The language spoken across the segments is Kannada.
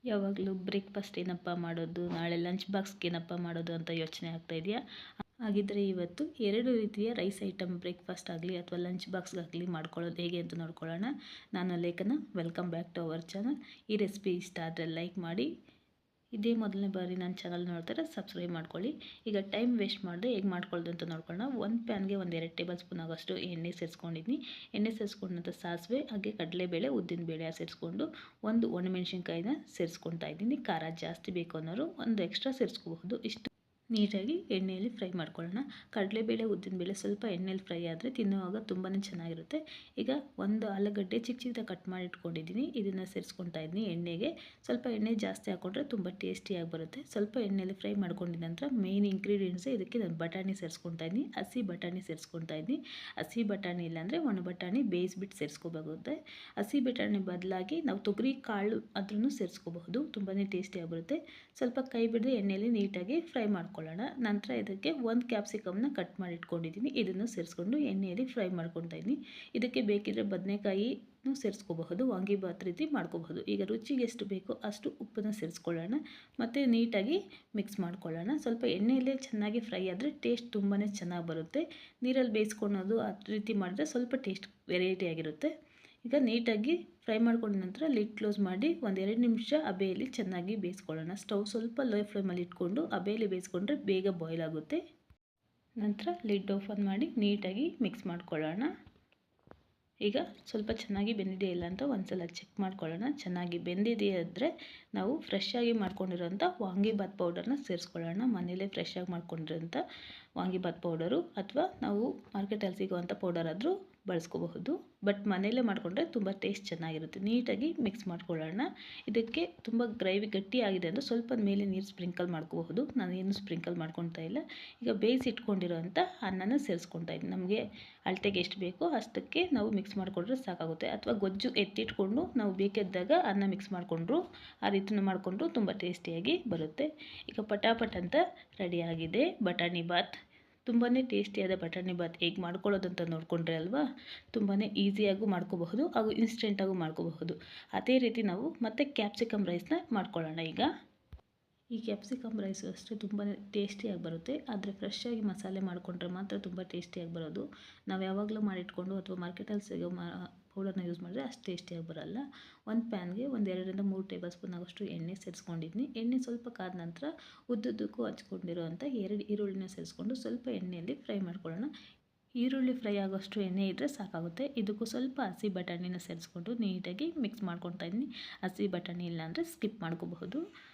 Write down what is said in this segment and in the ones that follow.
ಯಾವಾಗಲೂ ಬ್ರೇಕ್ಫಾಸ್ಟ್ ಏನಪ್ಪ ಮಾಡೋದು, ನಾಳೆ ಲಂಚ್ ಬಾಕ್ಸ್ಗೆ ಏನಪ್ಪ ಮಾಡೋದು ಅಂತ ಯೋಚನೆ ಆಗ್ತಾ ಇದೆಯಾ? ಹಾಗಿದ್ದರೆ ಇವತ್ತು 2 ರೀತಿಯ ರೈಸ್ ಐಟಮ್ ಬ್ರೇಕ್ಫಾಸ್ಟ್ ಆಗಲಿ ಅಥವಾ ಲಂಚ್ ಬಾಕ್ಸ್ಗಾಗಲಿ ಮಾಡ್ಕೊಳ್ಳೋದು ಹೇಗೆ ಅಂತ ನೋಡ್ಕೊಳ್ಳೋಣ. ನಾನು Lekhana, welcome back to our channel. ಈ ರೆಸಿಪಿ ಇಷ್ಟ ಆದರೆ ಲೈಕ್ ಮಾಡಿ. ಇದೇ ಮೊದಲನೇ ಬಾರಿ ನನ್ನ ಚಾನಲ್ ನೋಡ್ತಾರೆ ಸಬ್ಸ್ಕ್ರೈಬ್ ಮಾಡ್ಕೊಳ್ಳಿ. ಈಗ ಟೈಮ್ ವೇಸ್ಟ್ ಮಾಡದೆ ಹೇಗೆ ಮಾಡ್ಕೊಳ್ಳೋದು ಅಂತ ನೋಡ್ಕೊಳ್ಳೋಣ. ಒಂದು ಪ್ಯಾನ್ಗೆ 2 ಟೇಬಲ್ ಸ್ಪೂನ್ ಆಗೋಷ್ಟು ಎಣ್ಣೆ ಸೇರಿಸ್ಕೊಂಡಿದ್ದೀನಿ. ಎಣ್ಣೆ ಸೇರಿಸ್ಕೊಂಡಂಥ ಸಾಸಿವೆ ಹಾಗೆ ಕಡಲೆಬೇಳೆ, ಉದ್ದಿನಬೇಳೆ ಸೇರಿಸ್ಕೊಂಡು ಒಂದು ಒಣಮೆಣಸಿನ್ಕಾಯಿನ ಸೇರಿಸ್ಕೊತಾ ಇದ್ದೀನಿ. ಖಾರ ಜಾಸ್ತಿ ಬೇಕು ಅನ್ನೋರು ಒಂದು ಎಕ್ಸ್ಟ್ರಾ ಸೇರಿಸ್ಕೋಬಹುದು. ಇಷ್ಟು ನೀಟಾಗಿ ಎಣ್ಣೆಯಲ್ಲಿ ಫ್ರೈ ಮಾಡ್ಕೊಳ್ಳೋಣ. ಕಡಲೆಬೇಳೆ, ಉದ್ದಿನಬೇಳೆ ಸ್ವಲ್ಪ ಎಣ್ಣೆಯಲ್ಲಿ ಫ್ರೈ ಆದರೆ ತಿನ್ನುವಾಗ ತುಂಬಾ ಚೆನ್ನಾಗಿರುತ್ತೆ. ಈಗ ಒಂದು ಆಲೂಗಡ್ಡೆ ಚಿಕ್ಕ ಚಿಕ್ಕದಾಗಿ ಕಟ್ ಮಾಡಿ ಇಟ್ಕೊಂಡಿದ್ದೀನಿ. ಇದನ್ನು ಸೇರಿಸ್ಕೊತಾ ಇದ್ದೀನಿ ಎಣ್ಣೆಗೆ. ಸ್ವಲ್ಪ ಎಣ್ಣೆ ಜಾಸ್ತಿ ಹಾಕ್ಕೊಂಡ್ರೆ ತುಂಬ ಟೇಸ್ಟಿಯಾಗಿ ಬರುತ್ತೆ. ಸ್ವಲ್ಪ ಎಣ್ಣೆಯಲ್ಲಿ ಫ್ರೈ ಮಾಡ್ಕೊಂಡಿದ ನಂತರ ಮೇನ್ ಇಂಗ್ರೀಡಿಯೆಂಟ್ಸೇ ಇದಕ್ಕೆ ನಾನು ಬಟಾಣಿ ಸೇರಿಸ್ಕೊತಾ ಇದ್ದೀನಿ. ಹಸಿ ಬಟಾಣಿ ಸೇರಿಸ್ಕೊತಾ ಇದ್ದೀನಿ. ಹಸಿ ಬಟಾಣಿ ಇಲ್ಲಾಂದರೆ ಒಣ ಬಟಾಣಿ ಬೇಯಿಸ್ಬಿಟ್ಟು ಸೇರಿಸ್ಕೋಬೇಕಾಗುತ್ತೆ. ಹಸಿ ಬಟಾಣಿ ಬದಲಾಗಿ ನಾವು ತೊಗರಿ ಕಾಳು ಅದನ್ನು ಸೇರಿಸ್ಕೋಬಹುದು. ತುಂಬಾ ಟೇಸ್ಟಿಯಾಗಿ ಬರುತ್ತೆ. ಸ್ವಲ್ಪ ಕೈ ಬಿಡದೆ ಎಣ್ಣೆಯಲ್ಲಿ ನೀಟಾಗಿ ಫ್ರೈ ಮಾಡ್ಕೊಳ್ಳೋಣ. ನಂತರ ಇದಕ್ಕೆ ಒಂದು ಕ್ಯಾಪ್ಸಿಕಮ್ನ ಕಟ್ ಮಾಡಿ ಇಟ್ಕೊಂಡಿದ್ದೀನಿ. ಇದನ್ನು ಸೇರಿಸ್ಕೊಂಡು ಎಣ್ಣೆಯಲ್ಲಿ ಫ್ರೈ ಮಾಡ್ಕೊತಾ ಇದ್ದೀನಿ. ಇದಕ್ಕೆ ಬೇಕಿದ್ರೆ ಬದನೆಕಾಯಿನೂ ಸೇರಿಸ್ಕೋಬಹುದು, ವಾಂಗಿಬಾತ್ ರೀತಿ ಮಾಡ್ಕೋಬಹುದು. ಈಗ ರುಚಿಗೆ ಎಷ್ಟು ಬೇಕೋ ಅಷ್ಟು ಉಪ್ಪನ್ನು ಸೇರಿಸ್ಕೊಳ್ಳೋಣ ಮತ್ತು ನೀಟಾಗಿ ಮಿಕ್ಸ್ ಮಾಡ್ಕೊಳ್ಳೋಣ. ಸ್ವಲ್ಪ ಎಣ್ಣೆಯಲ್ಲೇ ಚೆನ್ನಾಗಿ ಫ್ರೈ ಆದರೆ ಟೇಸ್ಟ್ ತುಂಬಾ ಚೆನ್ನಾಗಿ ಬರುತ್ತೆ. ನೀರಲ್ಲಿ ಬೇಯಿಸ್ಕೊಳ್ಳೋದು ಆ ರೀತಿ ಮಾಡಿದ್ರೆ ಸ್ವಲ್ಪ ಟೇಸ್ಟ್ ವೆರೈಟಿ ಆಗಿರುತ್ತೆ. ಈಗ ನೀಟಾಗಿ ಫ್ರೈ ಮಾಡ್ಕೊಂಡ ನಂತರ ಲಿಡ್ ಕ್ಲೋಸ್ ಮಾಡಿ 1-2 ನಿಮಿಷ ಹಬೆಯಲ್ಲಿ ಚೆನ್ನಾಗಿ ಬೇಯಿಸ್ಕೊಳ್ಳೋಣ. ಸ್ಟವ್ ಸ್ವಲ್ಪ ಲೋ ಫ್ಲೇಮಲ್ಲಿ ಇಟ್ಕೊಂಡು ಹಬೆಯಲ್ಲಿ ಬೇಯಿಸ್ಕೊಂಡ್ರೆ ಬೇಗ ಬಾಯ್ಲ್ ಆಗುತ್ತೆ. ನಂತರ ಲಿಡ್ ಓಪನ್ ಮಾಡಿ ನೀಟಾಗಿ ಮಿಕ್ಸ್ ಮಾಡ್ಕೊಳ್ಳೋಣ. ಈಗ ಸ್ವಲ್ಪ ಚೆನ್ನಾಗಿ ಬೆಂದಿದೆ ಇಲ್ಲ ಅಂತ ಒಂದ್ಸಲ ಚೆಕ್ ಮಾಡ್ಕೊಳ್ಳೋಣ. ಚೆನ್ನಾಗಿ ಬೆಂದಿದೆಯಾದರೆ ನಾವು ಫ್ರೆಶ್ ಆಗಿ ಮಾಡ್ಕೊಂಡಿರೋಂಥ ವಾಂಗಿಬಾತ್ ಪೌಡರ್ನ ಸೇರಿಸ್ಕೊಳ್ಳೋಣ. ಮನೇಲೇ ಫ್ರೆಶ್ ಆಗಿ ಮಾಡ್ಕೊಂಡಿರೋಂಥ ವಾಂಗಿಬಾತ್ ಪೌಡರು ಅಥವಾ ನಾವು ಮಾರ್ಕೆಟಲ್ಲಿ ಸಿಗುವಂಥ ಪೌಡರ್ ಆದರೂ ಬಳಸ್ಕೋಬಹುದು. ಬಟ್ ಮನೆಯಲ್ಲೇ ಮಾಡಿಕೊಂಡ್ರೆ ತುಂಬ ಟೇಸ್ಟ್ ಚೆನ್ನಾಗಿರುತ್ತೆ. ನೀಟಾಗಿ ಮಿಕ್ಸ್ ಮಾಡ್ಕೊಳ್ಳೋಣ. ಇದಕ್ಕೆ ತುಂಬ ಗ್ರೇವಿ ಗಟ್ಟಿ ಆಗಿದೆ ಅಂದರೆ ಸ್ವಲ್ಪ ಮೇಲೆ ನೀರು ಸ್ಪ್ರಿಂಕಲ್ ಮಾಡ್ಕೋಬಹುದು. ನಾನೇನು ಸ್ಪ್ರಿಂಕಲ್ ಮಾಡ್ಕೊತಾ ಇಲ್ಲ. ಈಗ ಬೇಯಿಸಿ ಇಟ್ಕೊಂಡಿರೋಂಥ ಅನ್ನನ ಸೇರಿಸ್ಕೊತಾ ಇದ್ದೀನಿ. ನಮಗೆ ಅಳತೆಗೆ ಎಷ್ಟು ಬೇಕೋ ಅಷ್ಟಕ್ಕೆ ನಾವು ಮಿಕ್ಸ್ ಮಾಡಿಕೊಂಡ್ರೆ ಸಾಕಾಗುತ್ತೆ. ಅಥವಾ ಗೊಜ್ಜು ಎತ್ತಿಟ್ಕೊಂಡು ನಾವು ಬೇಕಿದ್ದಾಗ ಅನ್ನ ಮಿಕ್ಸ್ ಮಾಡಿಕೊಂಡ್ರು ಆ ರೀತಿನೂ ಮಾಡಿಕೊಂಡ್ರು ತುಂಬ ಟೇಸ್ಟಿಯಾಗಿ ಬರುತ್ತೆ. ಈಗ ಪಟಾಪಟ್ ಅಂತ ರೆಡಿಯಾಗಿದೆ ಬಟಾಣಿ ಬಾತ್. ತುಂಬಾ ಟೇಸ್ಟಿಯಾದ ಬಟಾಣಿ ಬಾತ್ ಹೇಗೆ ಮಾಡ್ಕೊಳ್ಳೋದು ಅಂತ ನೋಡಿಕೊಂಡ್ರೆ ಅಲ್ವಾ, ತುಂಬಾ ಈಸಿಯಾಗೂ ಮಾಡ್ಕೋಬಹುದು ಹಾಗೂ ಇನ್ಸ್ಟೆಂಟಾಗೂ ಮಾಡ್ಕೋಬಹುದು. ಅದೇ ರೀತಿ ನಾವು ಮತ್ತೆ ಕ್ಯಾಪ್ಸಿಕಮ್ ರೈಸ್ನ ಮಾಡ್ಕೊಳ್ಳೋಣ. ಈಗ ಈ ಕ್ಯಾಪ್ಸಿಕಮ್ ರೈಸು ಅಷ್ಟೇ ತುಂಬಾ ಟೇಸ್ಟಿಯಾಗಿ ಬರುತ್ತೆ. ಆದರೆ ಫ್ರೆಶ್ ಆಗಿ ಮಸಾಲೆ ಮಾಡಿಕೊಂಡ್ರೆ ಮಾತ್ರ ತುಂಬ ಟೇಸ್ಟಿಯಾಗಿ ಬರೋದು. ನಾವು ಯಾವಾಗಲೂ ಮಾಡಿಟ್ಕೊಂಡು ಅಥವಾ ಮಾರ್ಕೆಟಲ್ಲಿ ಸಿಗೋ ಪೌಡರ್ನ ಯೂಸ್ ಮಾಡಿದ್ರೆ ಅಷ್ಟು ಟೇಸ್ಟಿಯಾಗಿ ಬರೋಲ್ಲ. ಒಂದು ಪ್ಯಾನ್ಗೆ 2-3 ಟೇಬಲ್ ಸ್ಪೂನ್ ಆಗೋಷ್ಟು ಎಣ್ಣೆ ಸೇರಿಸ್ಕೊಂಡಿದ್ದೀನಿ. ಎಣ್ಣೆ ಸ್ವಲ್ಪ ಕಾದ ನಂತರ ಉದ್ದುದ್ದಕ್ಕೂ ಹಚ್ಕೊಂಡಿರೋಂಥ 2 ಈರುಳ್ಳಿನ ಸೇರಿಸ್ಕೊಂಡು ಸ್ವಲ್ಪ ಎಣ್ಣೆಯಲ್ಲಿ ಫ್ರೈ ಮಾಡ್ಕೊಳ್ಳೋಣ. ಈರುಳ್ಳಿ ಫ್ರೈ ಆಗೋಷ್ಟು ಎಣ್ಣೆ ಇದ್ದರೆ ಸಾಕಾಗುತ್ತೆ. ಇದಕ್ಕೂ ಸ್ವಲ್ಪ ಹಸಿ ಬಟಾಣಿನ ಸೇರಿಸ್ಕೊಂಡು ನೀಟಾಗಿ ಮಿಕ್ಸ್ ಮಾಡ್ಕೊತಾ ಇದ್ದೀನಿ. ಹಸಿ ಬಟಾಣಿ ಇಲ್ಲಾಂದರೆ ಸ್ಕಿಪ್ ಮಾಡ್ಕೋಬಹುದು.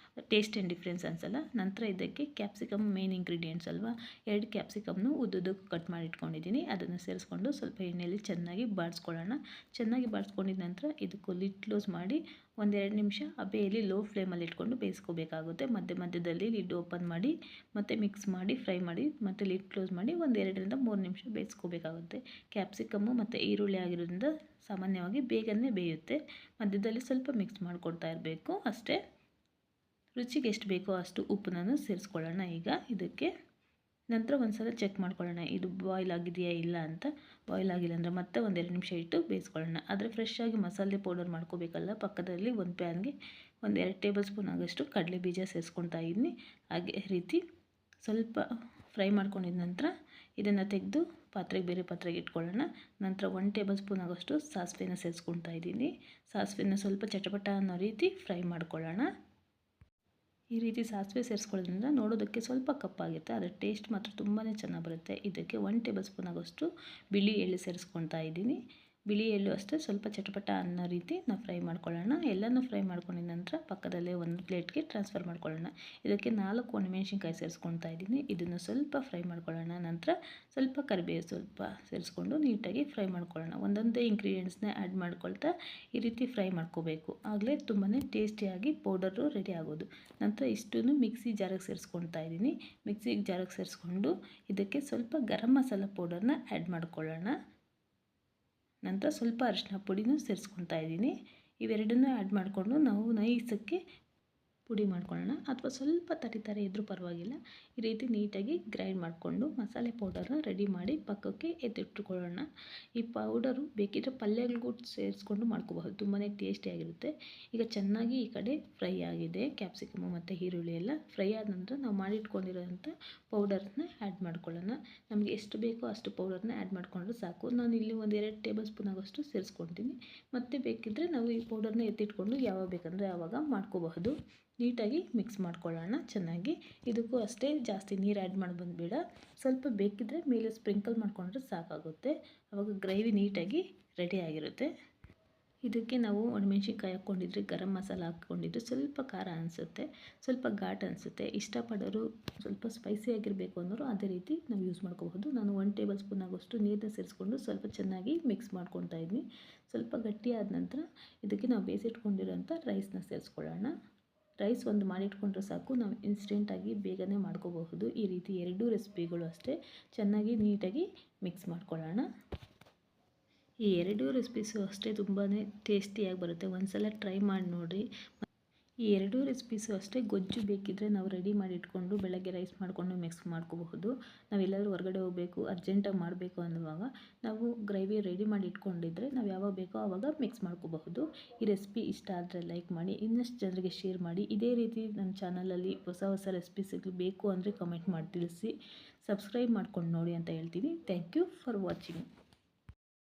ಟೇಸ್ಟ್ ಏನು ಡಿಫ್ರೆನ್ಸ್ ಅನಿಸಲ್ಲ. ನಂತರ ಇದಕ್ಕೆ ಕ್ಯಾಪ್ಸಿಕಮ್ ಮೇನ್ ಇಂಗ್ರೀಡಿಯೆಂಟ್ಸ್ ಅಲ್ವಾ, 2 ಕ್ಯಾಪ್ಸಿಕಮ್ನು ಉದ್ದುದ್ದಕ್ಕೂ ಕಟ್ ಮಾಡಿ ಇಟ್ಕೊಂಡಿದ್ದೀನಿ. ಅದನ್ನು ಸೇರಿಸ್ಕೊಂಡು ಸ್ವಲ್ಪ ಎಣ್ಣೆಯಲ್ಲಿ ಚೆನ್ನಾಗಿ ಬಾಡಿಸ್ಕೊಳ್ಳೋಣ. ಚೆನ್ನಾಗಿ ಬಾಡಿಸ್ಕೊಂಡಿದ ನಂತರ ಇದಕ್ಕೂ ಲಿಡ್ ಕ್ಲೋಸ್ ಮಾಡಿ 1-2 ನಿಮಿಷ ಹಬೆಯಲ್ಲಿ ಲೋ ಫ್ಲೇಮಲ್ಲಿ ಇಟ್ಕೊಂಡು ಬೇಯಿಸ್ಕೋಬೇಕಾಗುತ್ತೆ. ಮಧ್ಯದಲ್ಲಿ ಲಿಡ್ ಓಪನ್ ಮಾಡಿ ಮತ್ತು ಮಿಕ್ಸ್ ಮಾಡಿ ಫ್ರೈ ಮಾಡಿ ಮತ್ತು ಲಿಡ್ ಕ್ಲೋಸ್ ಮಾಡಿ 1-2-3 ನಿಮಿಷ ಬೇಯಿಸ್ಕೋಬೇಕಾಗುತ್ತೆ. ಕ್ಯಾಪ್ಸಿಕಮ್ಮು ಮತ್ತು ಈರುಳ್ಳಿ ಆಗಿರೋದ್ರಿಂದ ಸಾಮಾನ್ಯವಾಗಿ ಬೇಗನೆ ಬೇಯುತ್ತೆ. ಮಧ್ಯದಲ್ಲಿ ಸ್ವಲ್ಪ ಮಿಕ್ಸ್ ಮಾಡ್ಕೊಳ್ತಾ ಇರಬೇಕು ಅಷ್ಟೇ. ರುಚಿಗೆ ಎಷ್ಟು ಬೇಕೋ ಅಷ್ಟು ಉಪ್ಪನ್ನು ಸೇರಿಸ್ಕೊಳ್ಳೋಣ. ಈಗ ಇದಕ್ಕೆ ನಂತರ ಒಂದು ಸಲ ಚೆಕ್ ಮಾಡ್ಕೊಳ್ಳೋಣ ಇದು ಬಾಯ್ಲ್ ಆಗಿದೆಯಾ ಇಲ್ಲ ಅಂತ. ಬಾಯ್ಲ್ ಆಗಿಲ್ಲ ಅಂದರೆ ಮತ್ತೆ 1-2 ನಿಮಿಷ ಇಟ್ಟು ಬೇಯಿಸ್ಕೊಳ್ಳೋಣ. ಆದರೆ ಫ್ರೆಶ್ ಆಗಿ ಮಸಾಲೆ ಪೌಡರ್ ಮಾಡ್ಕೋಬೇಕಲ್ಲ. ಪಕ್ಕದಲ್ಲಿ ಒಂದು ಪ್ಯಾನ್ಗೆ 1-2 ಟೇಬಲ್ ಸ್ಪೂನ್ ಆಗೋಷ್ಟು ಕಡಲೆ ಬೀಜ ಸೇರಿಸ್ಕೊತಾ ಇದ್ದೀನಿ. ಹಾಗೆ ರೀತಿ ಸ್ವಲ್ಪ ಫ್ರೈ ಮಾಡ್ಕೊಂಡಿದ ನಂತರ ಇದನ್ನು ತೆಗೆದು ಬೇರೆ ಪಾತ್ರೆಗೆ ಇಟ್ಕೊಳ್ಳೋಣ. ನಂತರ 1 ಟೇಬಲ್ ಸ್ಪೂನ್ ಆಗೋಷ್ಟು ಸಾಸಿವೆನ ಸೇರಿಸ್ಕೊತಾ ಇದ್ದೀನಿ. ಸಾಸಿವೆನ ಸ್ವಲ್ಪ ಚಟಪಟ ಅನ್ನೋ ರೀತಿ ಫ್ರೈ ಮಾಡ್ಕೊಳ್ಳೋಣ. ಈ ರೀತಿ ಸಾಸಿವೆ ಸೇರಿಸ್ಕೊಳ್ಳೋದ್ರಿಂದ ನೋಡೋದಕ್ಕೆ ಸ್ವಲ್ಪ ಕಪ್ಪಾಗುತ್ತೆ, ಆದರೆ ಟೇಸ್ಟ್ ಮಾತ್ರ ತುಂಬಾ ಚೆನ್ನಾಗಿ ಬರುತ್ತೆ. ಇದಕ್ಕೆ 1 ಟೇಬಲ್ ಸ್ಪೂನ್ ಆಗೋಷ್ಟು ಬಿಳಿ ಎಳ್ಳು ಸೇರಿಸ್ಕೊತಾ ಇದ್ದೀನಿ. ಬಿಳಿ ಎಳ್ಳು ಅಷ್ಟೇ ಸ್ವಲ್ಪ ಚಟಪಟ ಅನ್ನೋ ರೀತಿ ನಾವು ಫ್ರೈ ಮಾಡ್ಕೊಳ್ಳೋಣ. ಎಲ್ಲನೂ ಫ್ರೈ ಮಾಡ್ಕೊಂಡಿದ ನಂತರ ಪಕ್ಕದಲ್ಲೇ ಒಂದು ಪ್ಲೇಟ್ಗೆ ಟ್ರಾನ್ಸ್ಫರ್ ಮಾಡ್ಕೊಳ್ಳೋಣ. ಇದಕ್ಕೆ 4 ಒಣಮೆಣಸಿನ್ಕಾಯಿ ಸೇರಿಸ್ಕೊತಾ ಇದ್ದೀನಿ. ಇದನ್ನು ಸ್ವಲ್ಪ ಫ್ರೈ ಮಾಡ್ಕೊಳ್ಳೋಣ. ನಂತರ ಸ್ವಲ್ಪ ಕರಿಬೇವು ಸ್ವಲ್ಪ ಸೇರಿಸ್ಕೊಂಡು ನೀಟಾಗಿ ಫ್ರೈ ಮಾಡ್ಕೊಳ್ಳೋಣ. ಒಂದೊಂದೇ ಇಂಗ್ರೀಡಿಯೆಂಟ್ಸ್ನ ಆ್ಯಡ್ ಮಾಡ್ಕೊಳ್ತಾ ಈ ರೀತಿ ಫ್ರೈ ಮಾಡ್ಕೋಬೇಕು. ಆಗಲೇ ತುಂಬಾ ಟೇಸ್ಟಿಯಾಗಿ ಪೌಡರು ರೆಡಿ ಆಗೋದು. ನಂತರ ಇಷ್ಟನ್ನು ಮಿಕ್ಸಿ ಜಾರಿಗೆ ಸೇರಿಸ್ಕೊತಾ ಇದ್ದೀನಿ. ಮಿಕ್ಸಿ ಜಾರಿಗೆ ಸೇರಿಸ್ಕೊಂಡು ಇದಕ್ಕೆ ಸ್ವಲ್ಪ ಗರಂ ಮಸಾಲ ಪೌಡರ್ನ ಆ್ಯಡ್ ಮಾಡ್ಕೊಳ್ಳೋಣ. ನಂತರ ಸ್ವಲ್ಪ ಅರಿಶಿನ ಪುಡಿನೂ ಸೇರಿಸ್ಕೊತಾ ಇದ್ದೀನಿ. ಇವೆರಡನ್ನೂ ಆ್ಯಡ್ ಮಾಡಿಕೊಂಡು ನಾವು ನೈಸಕ್ಕೆ ಪುಡಿ ಮಾಡ್ಕೊಳ್ಳೋಣ, ಅಥವಾ ಸ್ವಲ್ಪ ತರಿ ಇದ್ರೂ ಪರವಾಗಿಲ್ಲ. ಈ ರೀತಿ ನೀಟಾಗಿ ಗ್ರೈಂಡ್ ಮಾಡಿಕೊಂಡು ಮಸಾಲೆ ಪೌಡರ್ನ ರೆಡಿ ಮಾಡಿ ಪಕ್ಕಕ್ಕೆ ಎತ್ತಿಟ್ಟುಕೊಳ್ಳೋಣ. ಈ ಪೌಡರು ಬೇಕಿದ್ದರೆ ಪಲ್ಯಗಳಿಗೂ ಸೇರಿಸ್ಕೊಂಡು ಮಾಡ್ಕೋಬಹುದು, ತುಂಬಾ ಟೇಸ್ಟಿಯಾಗಿರುತ್ತೆ. ಈಗ ಚೆನ್ನಾಗಿ ಈ ಕಡೆ ಫ್ರೈ ಆಗಿದೆ ಕ್ಯಾಪ್ಸಿಕಮ್ ಮತ್ತು ಈರುಳ್ಳಿ ಎಲ್ಲ. ಫ್ರೈ ಆದ ನಂತರ ನಾವು ಮಾಡಿಟ್ಕೊಂಡಿರೋಂಥ ಪೌಡರ್ನ ಆ್ಯಡ್ ಮಾಡ್ಕೊಳ್ಳೋಣ. ನಮಗೆ ಎಷ್ಟು ಬೇಕೋ ಅಷ್ಟು ಪೌಡರ್ನ ಆ್ಯಡ್ ಮಾಡಿಕೊಂಡ್ರೆ ಸಾಕು. ನಾನು ಇಲ್ಲಿ ಒಂದು 2 ಟೇಬಲ್ ಸ್ಪೂನ್ ಆಗೋಷ್ಟು ಸೇರಿಸ್ಕೊಳ್ತೀನಿ. ಮತ್ತು ಬೇಕಿದ್ದರೆ ನಾವು ಈ ಪೌಡರ್ನ ಎತ್ತಿಟ್ಕೊಂಡು ಯಾವಾಗ ಬೇಕಂದರೆ ಆವಾಗ ಮಾಡ್ಕೋಬಹುದು. ನೀಟಾಗಿ ಮಿಕ್ಸ್ ಮಾಡ್ಕೊಳ್ಳೋಣ ಚೆನ್ನಾಗಿ. ಇದಕ್ಕೂ ಅಷ್ಟೇ ಜಾಸ್ತಿ ನೀರು ಆ್ಯಡ್ ಮಾಡಿ ಬಂದುಬೇಡ, ಸ್ವಲ್ಪ ಬೇಕಿದ್ದರೆ ಮೇಲೆ ಸ್ಪ್ರಿಂಕಲ್ ಮಾಡಿಕೊಂಡ್ರೆ ಸಾಕಾಗುತ್ತೆ. ಆವಾಗ ಗ್ರೇವಿ ನೀಟಾಗಿ ರೆಡಿಯಾಗಿರುತ್ತೆ. ಇದಕ್ಕೆ ನಾವು ಒಣಮೆಣ್ಸಿನ್ಕಾಯಿ ಹಾಕ್ಕೊಂಡಿದ್ರೆ, ಗರಂ ಮಸಾಲ ಹಾಕ್ಕೊಂಡಿದ್ರೆ ಸ್ವಲ್ಪ ಖಾರ ಅನಿಸುತ್ತೆ, ಸ್ವಲ್ಪ ಘಾಟ್ ಅನಿಸುತ್ತೆ. ಇಷ್ಟಪಡೋರು ಸ್ವಲ್ಪ ಸ್ಪೈಸಿ ಆಗಿರಬೇಕು ಅನ್ನೋರು ಅದೇ ರೀತಿ ನಾವು ಯೂಸ್ ಮಾಡ್ಕೋಬಹುದು. ನಾನು 1 ಟೇಬಲ್ ಸ್ಪೂನ್ ಆಗೋಷ್ಟು ನೀರನ್ನ ಸೇರಿಸ್ಕೊಂಡು ಸ್ವಲ್ಪ ಚೆನ್ನಾಗಿ ಮಿಕ್ಸ್ ಮಾಡ್ಕೊತಾ ಇದ್ದೀನಿ. ಸ್ವಲ್ಪ ಗಟ್ಟಿಯಾದ ನಂತರ ಇದಕ್ಕೆ ನಾವು ಬೇಯಿಸಿಟ್ಕೊಂಡಿರೋಂಥ ರೈಸ್ನ ಸೇರಿಸ್ಕೊಳ್ಳೋಣ. ರೈಸ್ ಒಂದು ಮಾಡಿಟ್ಕೊಂಡ್ರೆ ಸಾಕು, ನಾವು ಇನ್ಸ್ಟೆಂಟಾಗಿ ಬೇಗನೆ ಮಾಡ್ಕೋಬಹುದು. ಈ ರೀತಿ 2 ರೆಸಿಪಿಗಳು ಅಷ್ಟೇ ಚೆನ್ನಾಗಿ ನೀಟಾಗಿ ಮಿಕ್ಸ್ ಮಾಡ್ಕೊಳ್ಳೋಣ. ಈ 2 ರೆಸಿಪೀಸು ಅಷ್ಟೇ ತುಂಬಾ ಟೇಸ್ಟಿಯಾಗಿ ಬರುತ್ತೆ. ಒಂದ್ಸಲ ಟ್ರೈ ಮಾಡಿ ನೋಡಿರಿ. ಈ 2 ರೆಸಿಪೀಸು ಅಷ್ಟೇ ಗೊಜ್ಜು ಬೇಕಿದ್ದರೆ ನಾವು ರೆಡಿ ಮಾಡಿ ಇಟ್ಕೊಂಡು ಬೆಳಗ್ಗೆ ರೈಸ್ ಮಾಡಿಕೊಂಡು ಮಿಕ್ಸ್ ಮಾಡ್ಕೋಬಹುದು. ನಾವೆಲ್ಲರೂ ಹೊರಗಡೆ ಹೋಗಬೇಕು, ಅರ್ಜೆಂಟಾಗಿ ಮಾಡಬೇಕು ಅನ್ನುವಾಗ ನಾವು ಗ್ರೇವಿ ರೆಡಿ ಮಾಡಿ ಇಟ್ಕೊಂಡಿದ್ರೆ ನಾವು ಯಾವಾಗ ಬೇಕೋ ಆವಾಗ ಮಿಕ್ಸ್ ಮಾಡ್ಕೋಬಹುದು. ಈ ರೆಸಿಪಿ ಇಷ್ಟ ಆದರೆ ಲೈಕ್ ಮಾಡಿ, ಇನ್ನಷ್ಟು ಜನರಿಗೆ ಶೇರ್ ಮಾಡಿ. ಇದೇ ರೀತಿ ನನ್ನ ಚಾನಲಲ್ಲಿ ಹೊಸ ರೆಸಿಪೀಸ್ಗಳು ಬೇಕು ಅಂದರೆ ಕಮೆಂಟ್ ಮಾಡಿ ತಿಳಿಸಿ. ಸಬ್ಸ್ಕ್ರೈಬ್ ಮಾಡ್ಕೊಂಡು ನೋಡಿ ಅಂತ ಹೇಳ್ತೀನಿ. Thank you for watching.